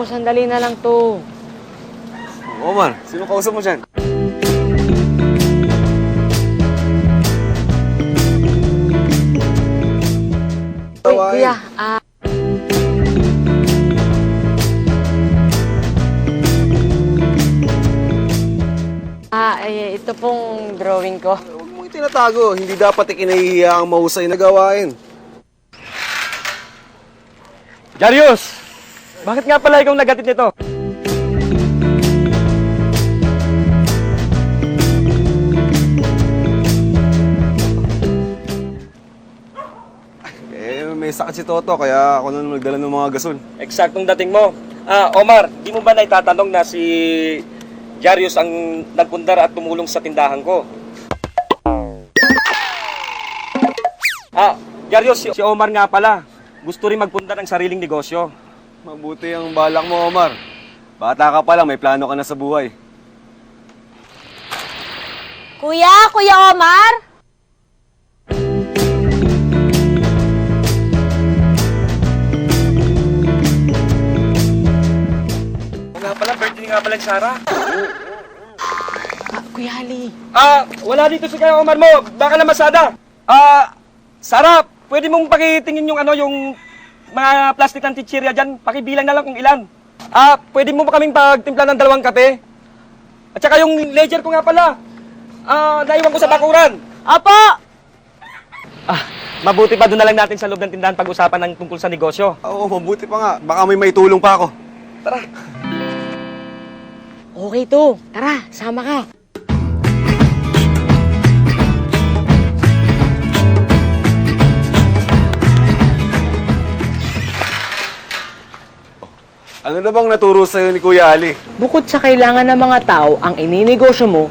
sandali na lang to. Omar, sino kausap mo dyan? Uy, kuya, ito pong drawing ko. Huwag mo itinatago. Hindi dapat ikinahihiya ang mahusay na gawain. Jarius! Bakit nga pala ikaw nagatid nito? May sakit si Toto, kaya ako na nagdala ng mga gasol. Eksaktong dating mo. Omar, di mo ba naitatanong na si Jarius ang nagpundar at tumulong sa tindahan ko? Jarius, si Omar nga pala. Gusto rin magpundar ng sariling negosyo. Mabuti ang balak mo, Omar. Bata ka pa lang, may plano ka na sa buhay. Kuya Omar? Birthday nga pala ni Sarah. Kuya Ali. Wala dito si Kuya Omar mo. Baka na masada. Sarah, pwede mong pakitingin yung yung mga plastic ng chichirya dyan. Pakibilang na lang kung ilan. Pwede mo ba kaming pagtimpla ng 2 kape? At saka yung ledger ko nga pala. Naiwan ko sa bakuran. Opo! Mabuti pa doon na lang natin sa loob ng tindahan pag-usapan ng tungkol sa negosyo. Oo, mabuti pa nga. Baka may maitulong pa ako. Tara. Okay to. Tara, sama ka. Ano na bang naturo sa'yo ni Kuya Ali? Bukod sa kailangan ng mga tao ang ininegosyo mo,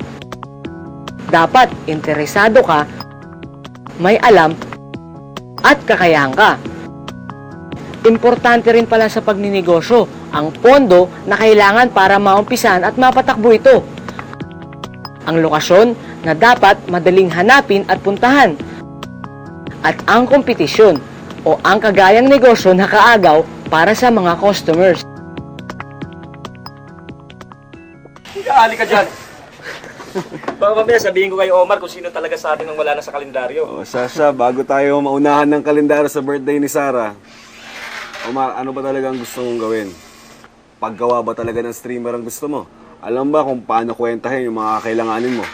dapat interesado ka, may alam, at kakayahan ka. Importante rin pala sa pagninegosyo ang pondo na kailangan para maumpisan at mapatakbo ito. Ang lokasyon na dapat madaling hanapin at puntahan. At ang kompetisyon o ang kagayang negosyo na kaagaw para sa mga customers. Ali ka dyan. Baka mamaya sabihin ko kay Omar kung sino talaga sa atin ang wala na sa kalendaryo. O, Sasha, bago tayo maunahan ng kalendaryo sa birthday ni Sarah, Omar, ano ba talaga ang gusto mong gawin? Paggawa ba talaga ng streamer ang gusto mo? Alam ba kung paano kwentahin yung mga kailanganin mo?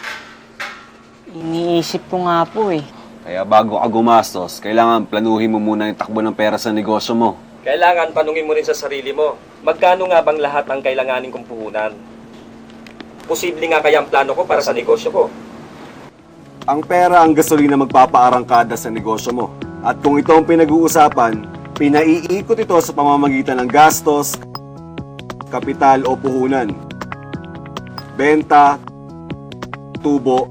Iniisip ko nga po eh. Kaya bago ka gumastos, kailangan planuhin mo muna yung takbo ng pera sa negosyo mo. Kailangan tanungin mo rin sa sarili mo, magkano nga bang lahat ang kailanganin kong puhunan? Posible nga kaya ang plano ko para sa negosyo ko. Ang pera ang gasolina magpapaarangkada sa negosyo mo. At kung ito ang pinag-uusapan, pinaiikot ito sa pamamagitan ng gastos, kapital o puhunan, benta, tubo,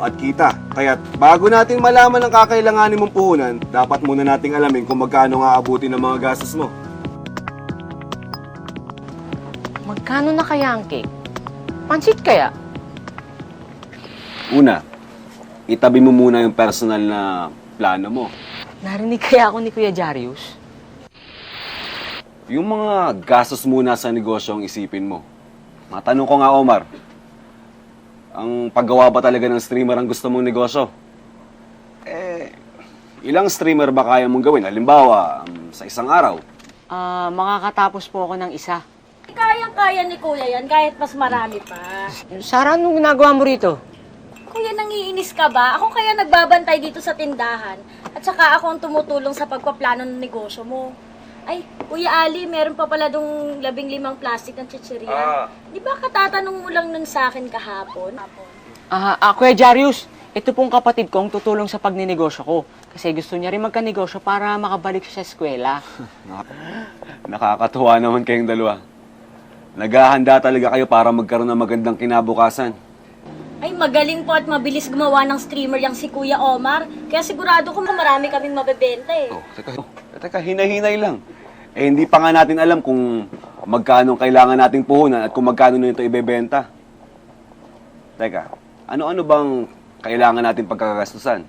at kita. Kaya bago natin malaman ang kakailanganin mong puhunan, dapat muna nating alamin kung magkano nga abutin ng mga gastos mo. Magkano na kaya ang cake? Pansit kaya? Una, itabi mo muna yung personal na plano mo. Narinig kaya ako ni Kuya Jarius? Yung mga gastos muna sa negosyo ang isipin mo. Matanong ko nga, Omar, ang paggawa ba talaga ng streamer ang gusto mong negosyo? Ilang streamer ba kaya mong gawin? Halimbawa, sa isang araw. Makakatapos po ako ng isa. Kayang-kaya ni Kuya yan, kahit mas marami pa. Sarah, anong ginagawa mo rito? Kuya, nangiinis ka ba? Ako kaya nagbabantay dito sa tindahan. At saka ako ang tumutulong sa pagpaplano ng negosyo mo. Ay, Kuya Ali, meron pa pala dong 15 plastic ng chichirya. Di ba katatanong mo lang nun sa akin kahapon? Kuya Jarius, ito pong kapatid kong tutulong sa pagninegosyo ko. Kasi gusto niya rin magkanegosyo para makabalik siya sa eskwela. Nakakatuwa naman kayong dalawa. Naghahanda talaga kayo para magkaroon ng magandang kinabukasan. Ay, magaling po at mabilis gumawa ng streamer yang si Kuya Omar. Kaya sigurado ko marami kaming mabebenta eh. Teka, hinay-hinay lang. Hindi pa nga natin alam kung magkano kailangan nating puhunan at kung magkano na ito ibebenta. Teka, ano-ano bang kailangan natin pagkakagastusan?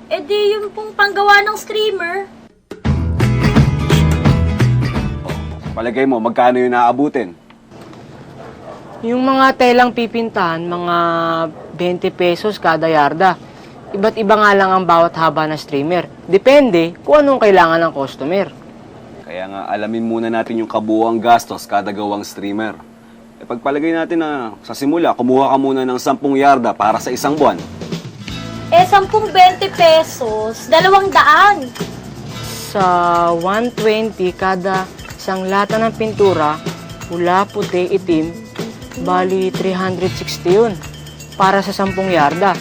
Eh di yung pong ang gawa ng streamer. Palagay mo, magkano yung naabutin? Yung mga telang pipintahan, mga 20 pesos kada yarda. Iba't iba nga lang ang bawat haba ng streamer. Depende kung anong kailangan ng customer. Kaya nga, alamin muna natin yung kabuuang gastos kada gawang streamer. E pagpalagay natin na sa simula, kumuha ka muna ng 10 yarda para sa isang buwan. 10 20 pesos, 200. Sa 120 kada isang lata ng pintura, pula, puti, itim, bali 360 yun. Para sa 10 yarda.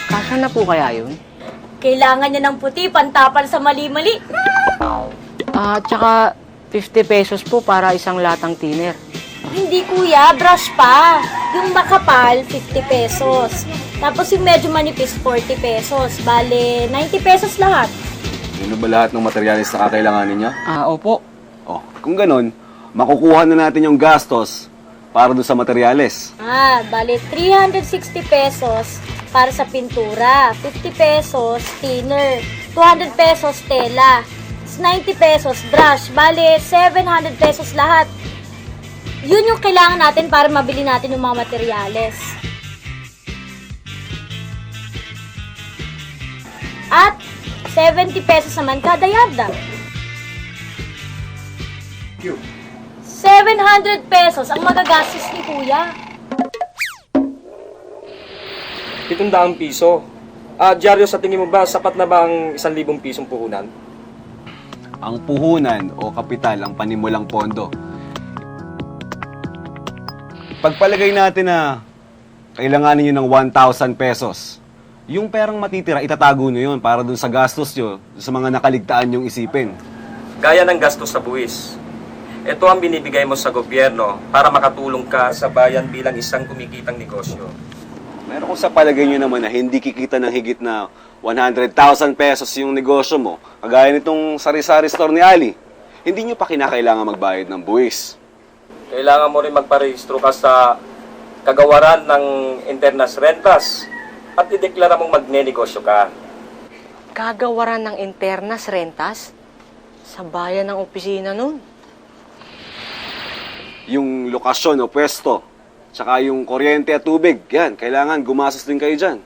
Kasya na po kaya yun? Kailangan niya ng puti, pantapan sa mali-mali. Tsaka 50 pesos po para isang latang thinner. Hindi kuya, brush pa. Yung makapal, 50 pesos. Tapos yung medyo manipis, 40 pesos. Bale, 90 pesos lahat. Yun ba lahat ng materyales na kakailanganin niya? Opo. Oh, kung ganun, makukuha na natin yung gastos para doon sa materyales. Bale, 360 pesos para sa pintura. 50 pesos, thinner. 200 pesos, tela. 90 pesos, brush. Bale, 700 pesos lahat. Yun yung kailangan natin para mabili natin yung mga materyales. At 70 pesos naman kada yarda. 700 pesos ang magagastos ni kuya. 700 piso. Diaryo, sa tingin mo ba, sapat na ba ang 1,000 pisong puhunan? Ang puhunan o kapital ang panimulang pondo. Pagpalagay natin na kailanganin nyo ng 1,000 pesos, yung perang matitira, itatago nyo yun para dun sa gastos nyo, sa mga nakaligtaan nyong isipin. Gaya ng gastos sa buwis. Ito ang binibigay mo sa gobyerno para makatulong ka sa bayan bilang isang kumikitang negosyo. Meron kung sa palagay nyo naman na hindi kikita ng higit na 100,000 pesos yung negosyo mo, kagaya nitong sari-sari store ni Ali, hindi nyo pa kinakailangan magbayad ng buwis. Kailangan mo rin magparehistro ka sa kagawaran ng Internas Rentas at ideklara mong magnenegosyo ka. Gagawaran ng internas rentas sa bayan ng opisina nun. Yung lokasyon o pwesto, tsaka yung kuryente at tubig, yan, kailangan gumastos din kayo dyan.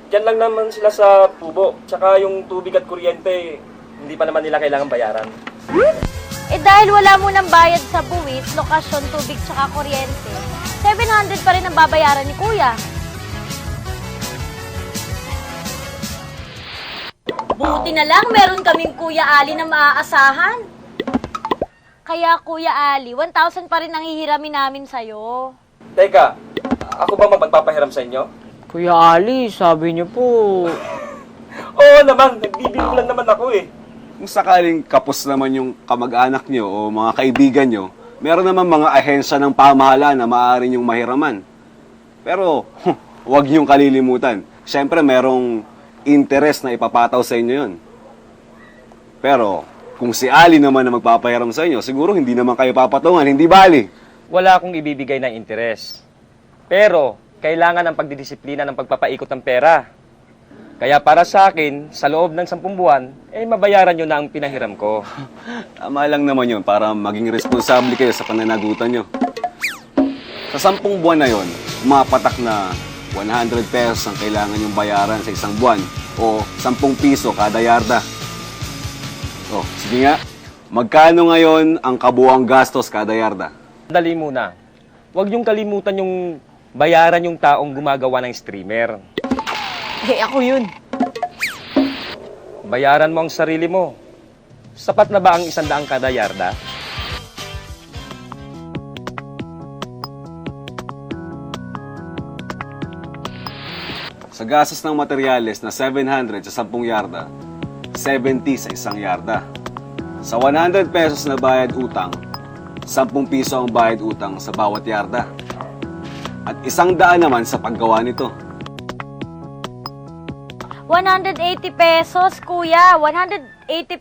Diyan lang naman sila sa tubo. Tsaka yung tubig at kuryente, hindi pa naman nila kailangan bayaran. Dahil wala mo nang bayad sa buwis, lokasyon, tubig, tsaka kuryente, 700 pa rin ang babayaran ni kuya. Buti na lang, meron kaming Kuya Ali na maaasahan. Kaya Kuya Ali, 1,000 pa rin ang hihiramin namin sa'yo. Teka, ako ba magpapahiram sa inyo? Kuya Ali, sabi niyo po, Oo naman, nagbibiro lang naman ako eh. Kung sakaling kapos naman yung kamag-anak nyo o mga kaibigan nyo, meron naman mga ahensya ng pamahalaan na maaari nyong mahiraman. Pero, huwag nyong kalilimutan. Siyempre, merong interest na ipapataw sa inyo yun. Pero, kung si Ali naman na magpapahiram sa inyo, siguro hindi naman kayo papatungan, hindi bali. Wala akong ibibigay na interes. Pero, kailangan ng pagdidisiplina ng pagpapaikot ng pera. Kaya para sa akin, sa loob ng 10 buwan, mabayaran nyo na ang pinahiram ko. Tama lang naman yun para maging responsable kayo sa pananagutan nyo. Sa 10 buwan na yon, umapatak na 100 pesos ang kailangan yung bayaran sa isang buwan o 10 piso kada yarda. Oh, sige nga, magkano ngayon ang kabuuang gastos kada yarda? Dali muna. Huwag yung kalimutan yung bayaran yung taong gumagawa ng streamer. ako yun. Bayaran mo ang sarili mo. Sapat na ba ang 100 kada yarda? Sa gastos ng materyales na 700 sa 10 yarda, 70 sa isang yarda. Sa 100 pesos na bayad utang, 10 piso ang bayad utang sa bawat yarda. At 100 naman sa paggawa nito. 180 pesos, kuya. 180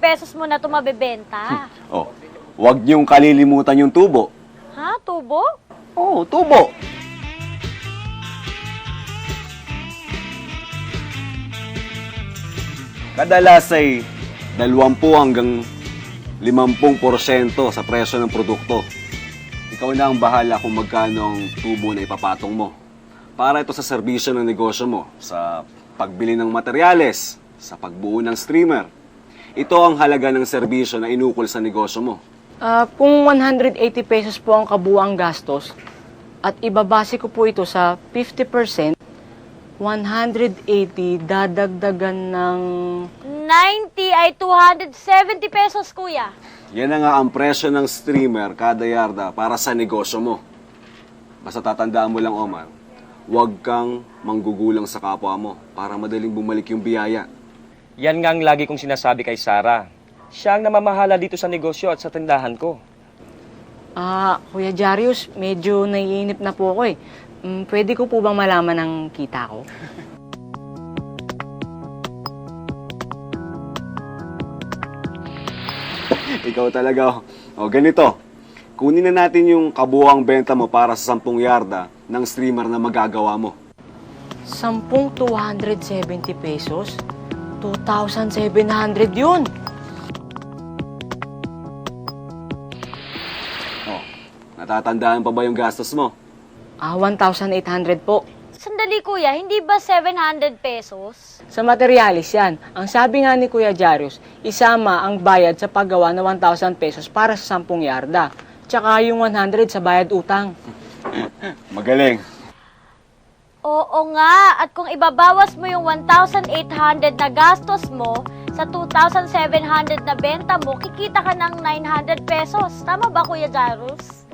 pesos mo na ito mabebenta. Oh, huwag niyong kalilimutan yung tubo. Ha? Tubo? Oh, tubo. Kadalas ay 20 hanggang 50% sa presyo ng produkto. Ikaw na ang bahala kung magkano ang tubo na ipapatong mo. Para ito sa serbisyo ng negosyo mo, sa pagbili ng materyales, sa pagbuo ng streamer. Ito ang halaga ng serbisyo na inukol sa negosyo mo. Kung 180 pesos po ang kabuang gastos at ibabase ko po ito sa 50%, 180 dadagdagan ng... 90 ay 270 pesos, kuya. Yan na nga ang presyo ng streamer kada yarda para sa negosyo mo. Basta tatandaan mo lang, Omar, huwag kang manggugulang sa kapwa mo para madaling bumalik yung biyaya. Yan nga ang lagi kong sinasabi kay Sarah. Siya ang namamahala dito sa negosyo at sa tindahan ko. Kuya Jarius, medyo naiinip na po ako eh. Pwede ko po bang malaman ang kita ko? Ikaw talaga. O, ganito. Kunin na natin yung kabuuang benta mo para sa 10 yarda ng streamer na magagawa mo. 10 270 pesos? 2,700 yun! O, natatandaan pa ba yung gastos mo? 1,800 po. Sandali, kuya, hindi ba 700 pesos? Sa materialis yan. Ang sabi nga ni Kuya Jarius, isama ang bayad sa paggawa na 1,000 pesos para sa 10 yarda. Tsaka yung 100 sa bayad utang. Magaling. Oo nga, at kung ibabawas mo yung 1,800 na gastos mo sa 2,700 na benta mo, kikita ka ng 900 pesos. Tama ba, Kuya Jarus?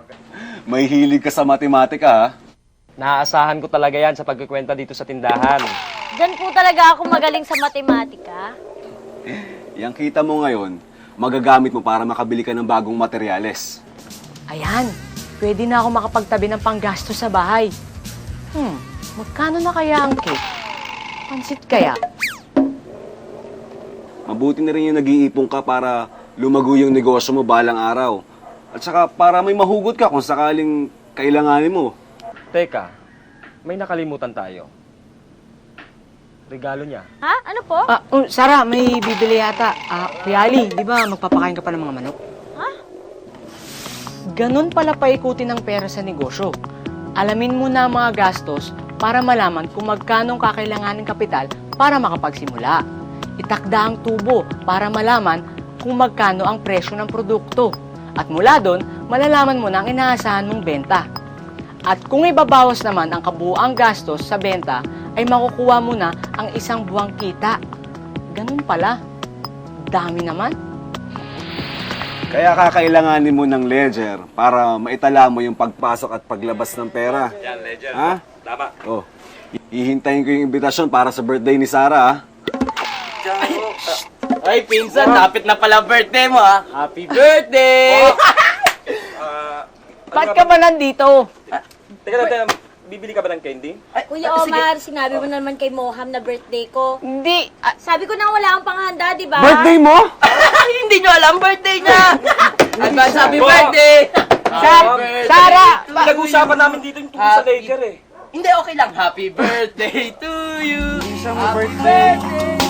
May hilig ka sa matematika, ha? Naaasahan ko talaga yan sa pagkikwenta dito sa tindahan. Diyan po talaga ako magaling sa matematika. Yang kita mo ngayon, magagamit mo para makabili ka ng bagong materyales. Ayan, pwede na ako makapagtabi ng panggasto sa bahay. Magkano na kaya ang cake? Pansit kaya? Mabuti na rin yung nag-iipon ka para lumago yung negosyo mo balang araw. At saka para may mahugot ka kung sakaling kailanganin mo. Teka, may nakalimutan tayo. Regalo niya. Ha? Ano po? Sarah, may bibili yata. Kuya Ali, di ba magpapakain ka pa ng mga manok? Ha? Ganun pala paikutin ng pera sa negosyo. Alamin mo na ang mga gastos para malaman kung magkano kakailanganin kapital para makapagsimula. Itakda ang tubo para malaman kung magkano ang presyo ng produkto. At mula doon, malalaman mo na ang inaasahan mong benta. At kung ibabawas naman ang kabuuang gastos sa benta, ay makukuha mo na ang isang buwang kita. Ganun pala. Dami naman. Kaya kakailanganin mo ng ledger para maitala mo yung pagpasok at paglabas ng pera. Yan, ledger. Ha? Tama. Oh, hihintayin ko yung imbitasyon para sa birthday ni Sarah, ha? Ay, pinsan, lapit na pala birthday mo, ha? Happy birthday! Ba't ka ba nandito? Teka, bibili ka ba ng candy? Kuya Omar, sinabi mo naman kay Moham na birthday ko. Hindi. Sabi ko na wala akong panghanda, di ba? Birthday mo? Hindi nyo alam birthday niya! Advance happy birthday! Sarah! Pinag-usapan namin dito yung tungkol sa ledger eh. Hindi, okay lang. Happy birthday to you! Happy birthday!